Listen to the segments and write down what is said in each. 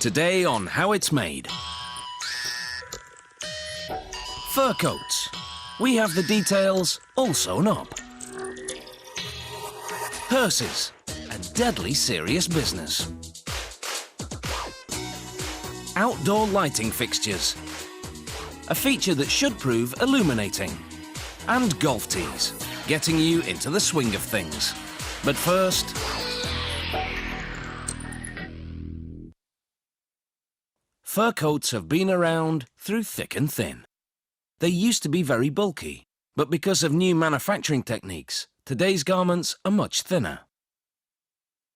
Today on How It's Made. Fur coats. We have the details all sewn up. Hearses. A deadly serious business. Outdoor lighting fixtures. A feature that should prove illuminating. And golf tees, getting you into the swing of things. But first... Fur coats have been around through thick and thin. They used to be very bulky, but because of new manufacturing techniques, today's garments are much thinner.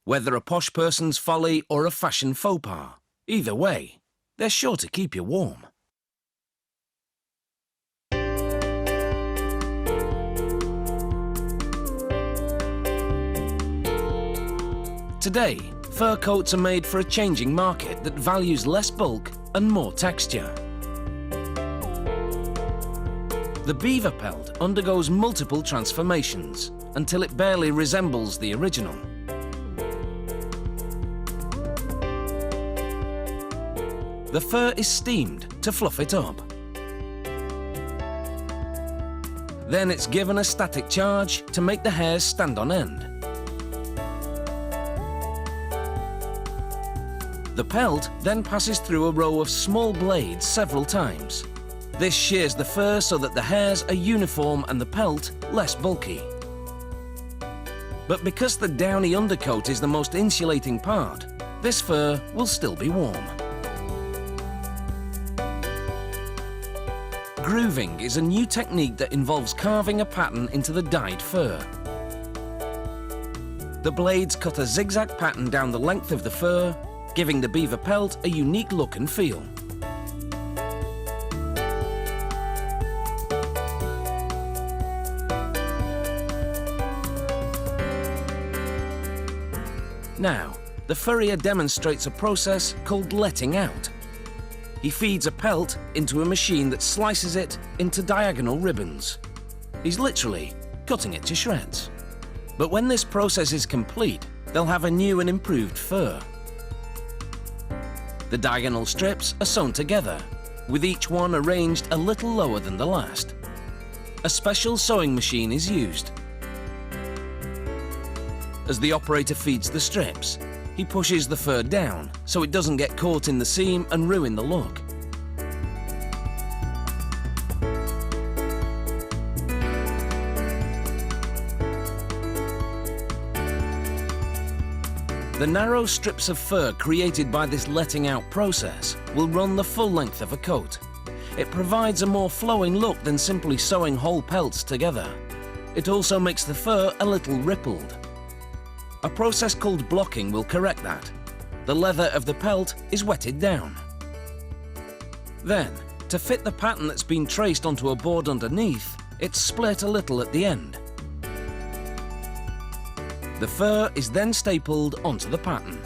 Whether a posh person's folly or a fashion faux pas, either way, they're sure to keep you warm. Today, fur coats are made for a changing market that values less bulk and more texture. The beaver pelt undergoes multiple transformations until it barely resembles the original. The fur is steamed to fluff it up. Then it's given a static charge to make the hairs stand on end. The pelt then passes through a row of small blades several times. This shears the fur so that the hairs are uniform and the pelt less bulky. But because the downy undercoat is the most insulating part, this fur will still be warm. Grooving is a new technique that involves carving a pattern into the dyed fur. The blades cut a zigzag pattern down the length of the fur, giving the beaver pelt a unique look and feel. Now, the furrier demonstrates a process called letting out. He feeds a pelt into a machine that slices it into diagonal ribbons. He's literally cutting it to shreds. But when this process is complete, they'll have a new and improved fur. The diagonal strips are sewn together, with each one arranged a little lower than the last. A special sewing machine is used. As the operator feeds the strips, he pushes the fur down so it doesn't get caught in the seam and ruin the look. The narrow strips of fur created by this letting out process will run the full length of a coat. It provides a more flowing look than simply sewing whole pelts together. It also makes the fur a little rippled. A process called blocking will correct that. The leather of the pelt is wetted down. Then, to fit the pattern that's been traced onto a board underneath, it's split a little at the end. The fur is then stapled onto the pattern.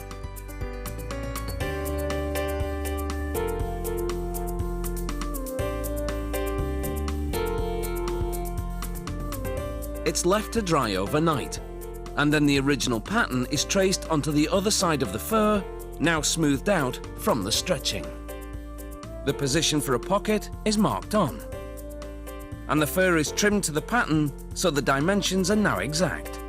It's left to dry overnight, and then the original pattern is traced onto the other side of the fur, now smoothed out from the stretching. The position for a pocket is marked on, and the fur is trimmed to the pattern so the dimensions are now exact.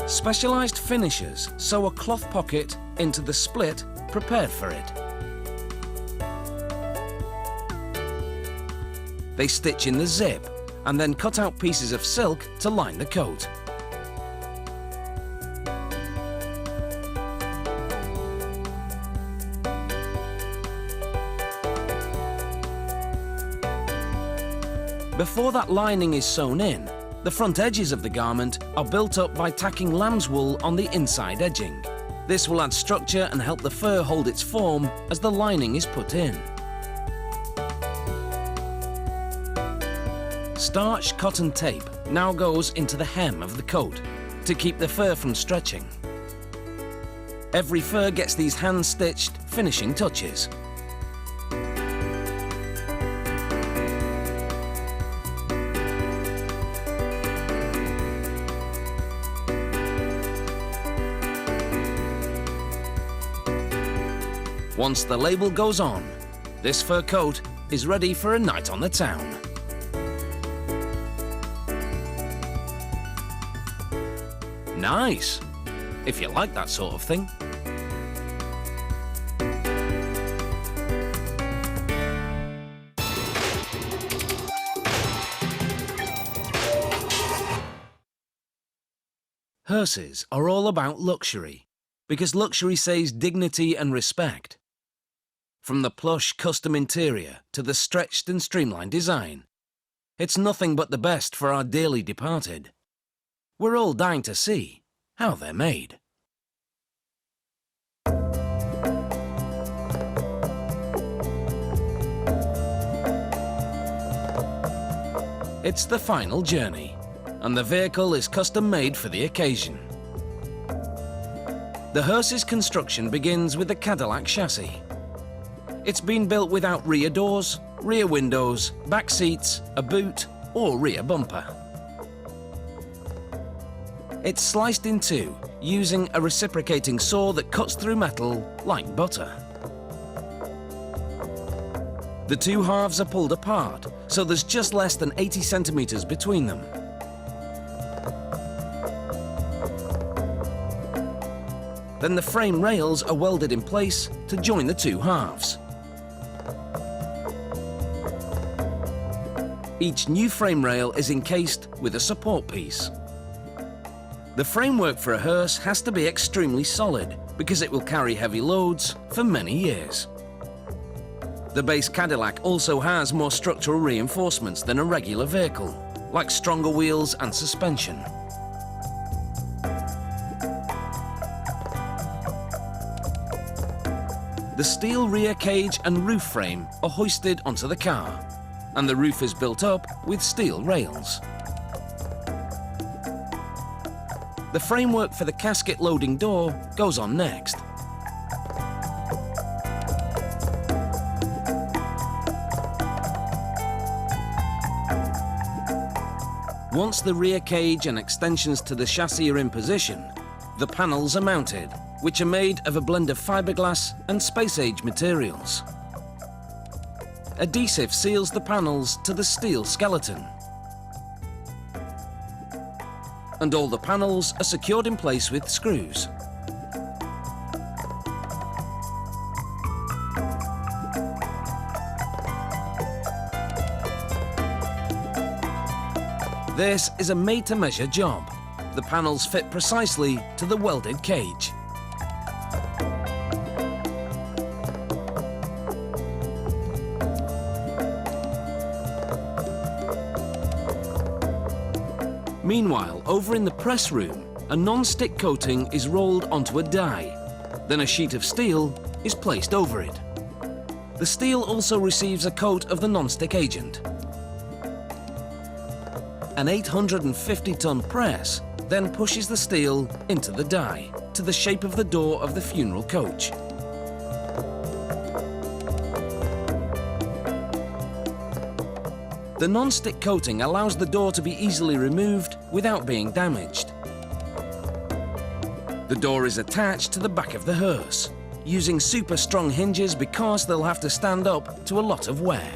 Specialized finishers sew a cloth pocket into the split prepared for it. They stitch in the zip and then cut out pieces of silk to line the coat. Before that lining is sewn in, the front edges of the garment are built up by tacking lamb's wool on the inside edging. This will add structure and help the fur hold its form as the lining is put in. Starched cotton tape now goes into the hem of the coat to keep the fur from stretching. Every fur gets these hand-stitched finishing touches. Once the label goes on, this fur coat is ready for a night on the town. Nice, if you like that sort of thing. Hearses are all about luxury, because luxury says dignity and respect. From the plush custom interior to the stretched and streamlined design, it's nothing but the best for our dearly departed. We're all dying to see how they're made. It's the final journey, and the vehicle is custom made for the occasion. The hearse's construction begins with the Cadillac chassis. It's been built without rear doors, rear windows, back seats, a boot, or rear bumper. It's sliced in two using a reciprocating saw that cuts through metal like butter. The two halves are pulled apart, so there's just less than 80 centimeters between them. Then the frame rails are welded in place to join the two halves. Each new frame rail is encased with a support piece. The framework for a hearse has to be extremely solid because it will carry heavy loads for many years. The base Cadillac also has more structural reinforcements than a regular vehicle, like stronger wheels and suspension. The steel rear cage and roof frame are hoisted onto the car, and the roof is built up with steel rails. The framework for the casket loading door goes on next. Once the rear cage and extensions to the chassis are in position, the panels are mounted, which are made of a blend of fiberglass and space-age materials. Adhesive seals the panels to the steel skeleton. And all the panels are secured in place with screws. This is a made-to-measure job. The panels fit precisely to the welded cage. Meanwhile, over in the press room, a non-stick coating is rolled onto a die. Then a sheet of steel is placed over it. The steel also receives a coat of the non-stick agent. An 850-ton press then pushes the steel into the die to the shape of the door of the funeral coach. The non-stick coating allows the door to be easily removed without being damaged. The door is attached to the back of the hearse, using super strong hinges because they'll have to stand up to a lot of wear.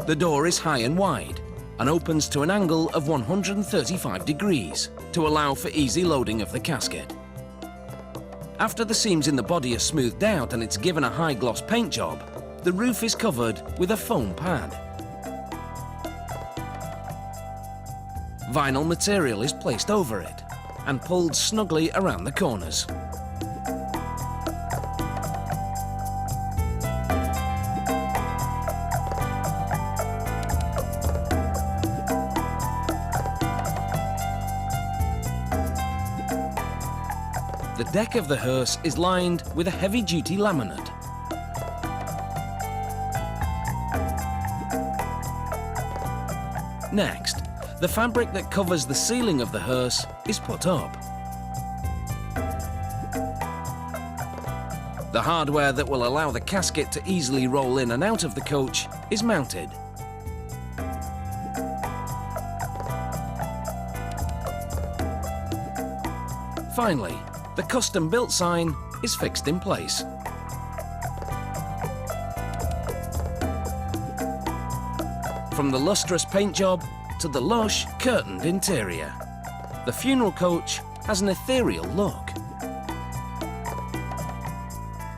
The door is high and wide and opens to an angle of 135 degrees to allow for easy loading of the casket. After the seams in the body are smoothed out and it's given a high-gloss paint job, the roof is covered with a foam pad. Vinyl material is placed over it and pulled snugly around the corners. The deck of the hearse is lined with a heavy-duty laminate. Next, the fabric that covers the ceiling of the hearse is put up. The hardware that will allow the casket to easily roll in and out of the coach is mounted. Finally, the custom-built sign is fixed in place. From the lustrous paint job to the lush, curtained interior, the funeral coach has an ethereal look.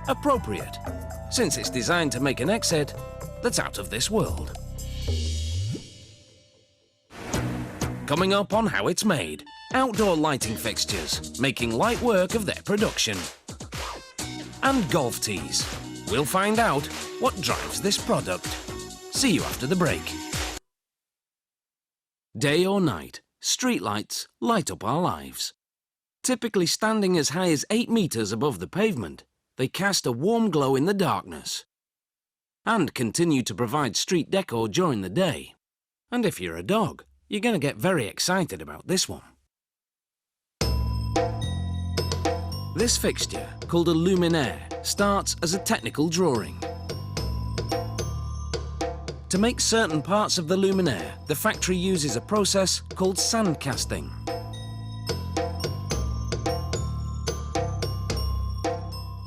Appropriate, since it's designed to make an exit that's out of this world. Coming up on How It's Made, outdoor lighting fixtures, making light work of their production. And golf tees. We'll find out what drives this product. See you after the break. Day or night, streetlights light up our lives. Typically standing as high as 8 meters above the pavement, they cast a warm glow in the darkness and continue to provide street decor during the day. And if you're a dog, you're going to get very excited about this one. This fixture, called a luminaire, starts as a technical drawing. To make certain parts of the luminaire, the factory uses a process called sand casting.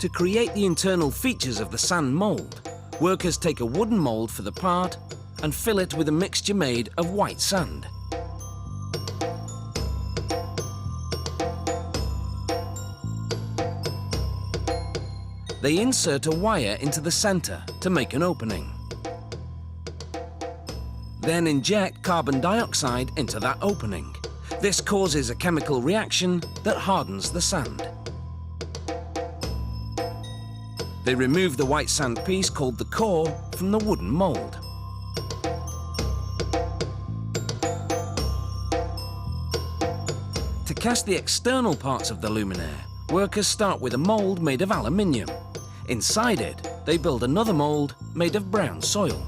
To create the internal features of the sand mould, workers take a wooden mould for the part and fill it with a mixture made of white sand. They insert a wire into the centre to make an opening. Then inject carbon dioxide into that opening. This causes a chemical reaction that hardens the sand. They remove the white sand piece called the core from the wooden mould. To cast the external parts of the luminaire, workers start with a mould made of aluminium. Inside it, they build another mould made of brown soil.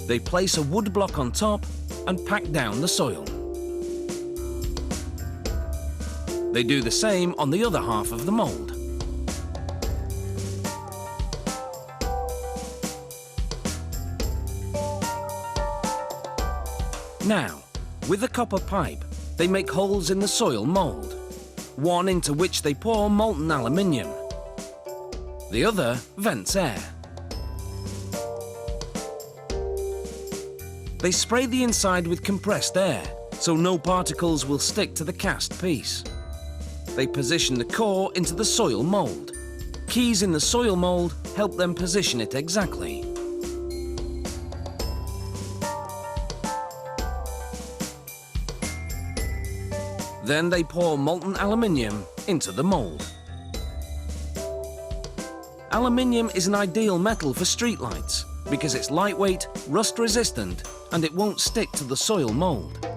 They place a wood block on top and pack down the soil. They do the same on the other half of the mould. Now, with a copper pipe, they make holes in the soil mould, one into which they pour molten aluminium. The other vents air. They spray the inside with compressed air, so no particles will stick to the cast piece. They position the core into the soil mould. Keys in the soil mould help them position it exactly. Then they pour molten aluminium into the mould. Aluminium is an ideal metal for streetlights because it's lightweight, rust-resistant, and it won't stick to the soil mould.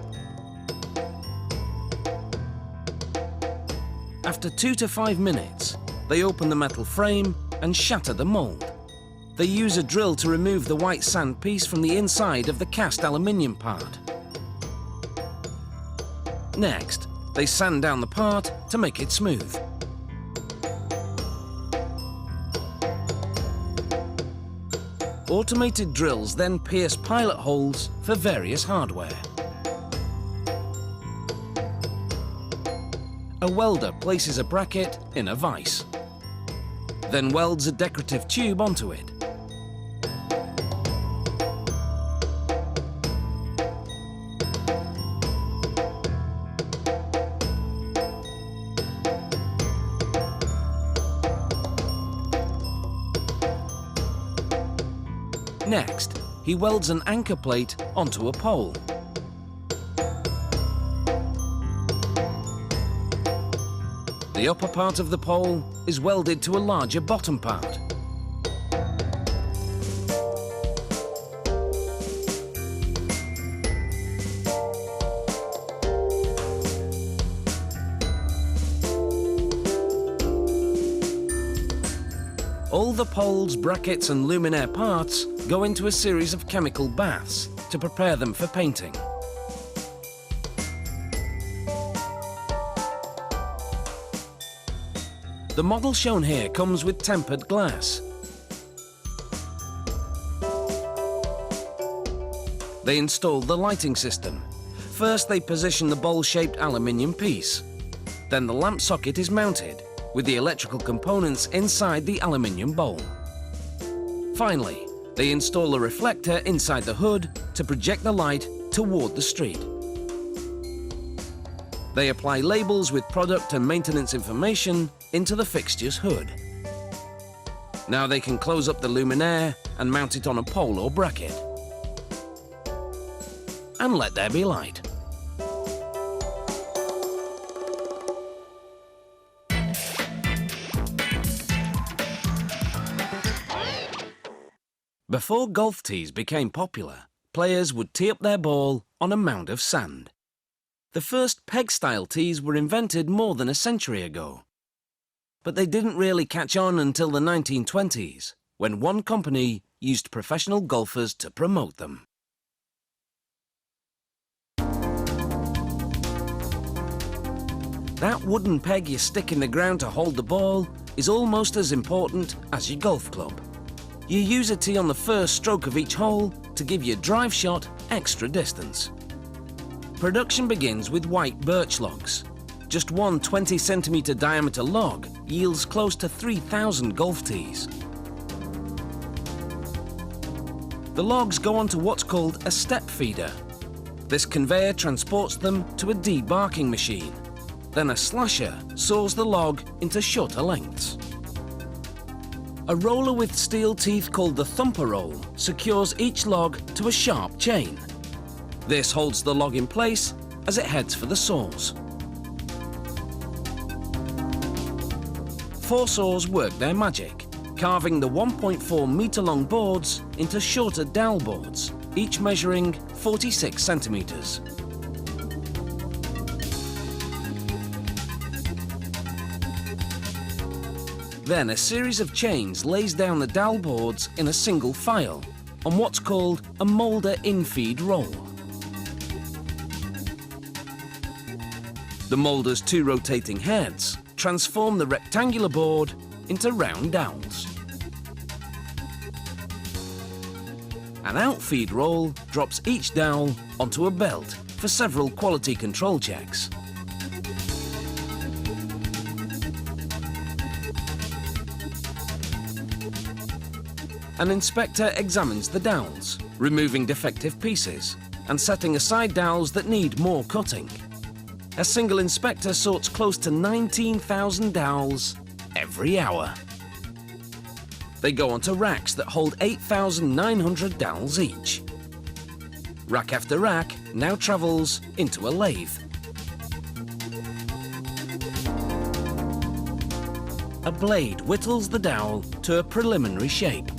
After 2 to 5 minutes, they open the metal frame and shatter the mould. They use a drill to remove the white sand piece from the inside of the cast aluminium part. Next, they sand down the part to make it smooth. Automated drills then pierce pilot holes for various hardware. A welder places a bracket in a vise, then welds a decorative tube onto it. Next, he welds an anchor plate onto a pole. The upper part of the pole is welded to a larger bottom part. All the poles, brackets and luminaire parts go into a series of chemical baths to prepare them for painting. The model shown here comes with tempered glass. They install the lighting system. First, they position the bowl-shaped aluminium piece. Then the lamp socket is mounted, with the electrical components inside the aluminium bowl. Finally, they install a reflector inside the hood to project the light toward the street. They apply labels with product and maintenance information into the fixture's hood. Now they can close up the luminaire and mount it on a pole or bracket. And let there be light. Before golf tees became popular, players would tee up their ball on a mound of sand. The first peg-style tees were invented more than a century ago. But they didn't really catch on until the 1920s, when one company used professional golfers to promote them. That wooden peg you stick in the ground to hold the ball is almost as important as your golf club. You use a tee on the first stroke of each hole to give your drive shot extra distance. Production begins with white birch logs. Just one 20-centimetre diameter log yields close to 3,000 golf tees. The logs go onto what's called a step feeder. This conveyor transports them to a debarking machine. Then a slasher saws the log into shorter lengths. A roller with steel teeth called the thumper roll secures each log to a sharp chain. This holds the log in place as it heads for the saws. 4 saws work their magic, carving the 1.4-metre long boards into shorter dowel boards, each measuring 46 centimetres. Then a series of chains lays down the dowel boards in a single file on what's called a moulder infeed roll. The moulder's 2 rotating heads transform the rectangular board into round dowels. An outfeed roll drops each dowel onto a belt for several quality control checks. An inspector examines the dowels, removing defective pieces and setting aside dowels that need more cutting. A single inspector sorts close to 19,000 dowels every hour. They go onto racks that hold 8,900 dowels each. Rack after rack now travels into a lathe. A blade whittles the dowel to a preliminary shape.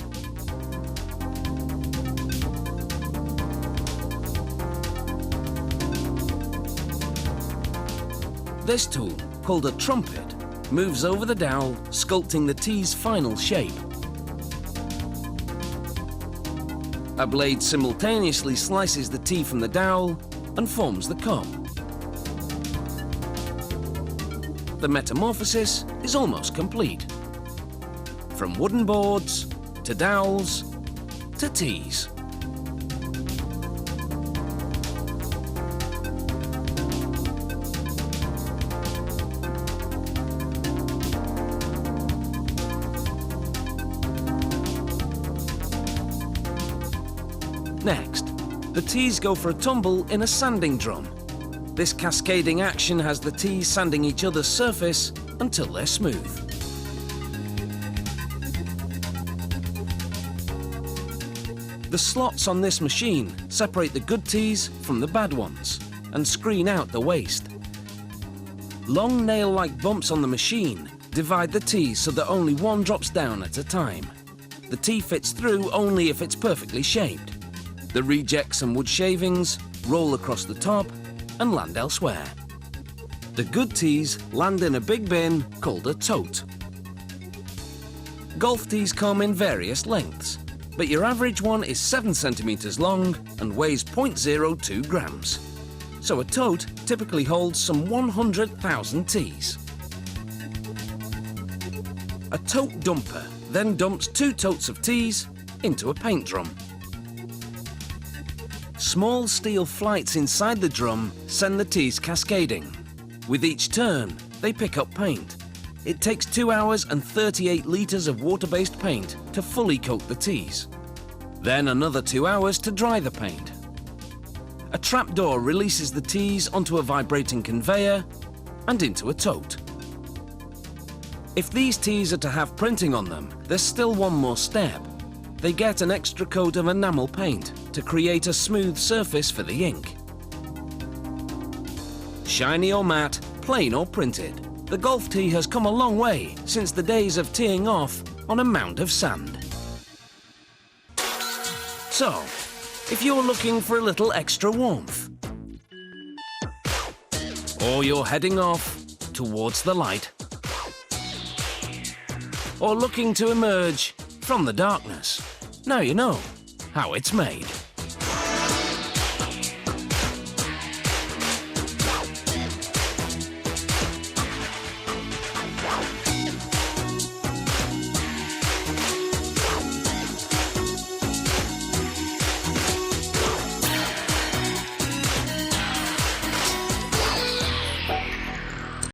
This tool, called a trumpet, moves over the dowel, sculpting the tee's final shape. A blade simultaneously slices the tee from the dowel and forms the cup. The metamorphosis is almost complete. From wooden boards, to dowels, to tees. Next, the tees go for a tumble in a sanding drum. This cascading action has the tees sanding each other's surface until they're smooth. The slots on this machine separate the good tees from the bad ones and screen out the waste. Long nail-like bumps on the machine divide the tees so that only one drops down at a time. The tee fits through only if it's perfectly shaped. The rejects and wood shavings roll across the top and land elsewhere. The good tees land in a big bin called a tote. Golf tees come in various lengths, but your average one is 7 centimetres long and weighs 0.02 grams. So a tote typically holds some 100,000 tees. A tote dumper then dumps 2 totes of tees into a paint drum. Small steel flights inside the drum send the tees cascading. With each turn, they pick up paint. It takes 2 hours and 38 litres of water-based paint to fully coat the tees. Then another 2 hours to dry the paint. A trapdoor releases the tees onto a vibrating conveyor and into a tote. If these tees are to have printing on them, there's still one more step. They get an extra coat of enamel paint to create a smooth surface for the ink. Shiny or matte, plain or printed, the golf tee has come a long way since the days of teeing off on a mound of sand. So, if you're looking for a little extra warmth, or you're heading off towards the light, or looking to emerge from the darkness, now you know how it's made.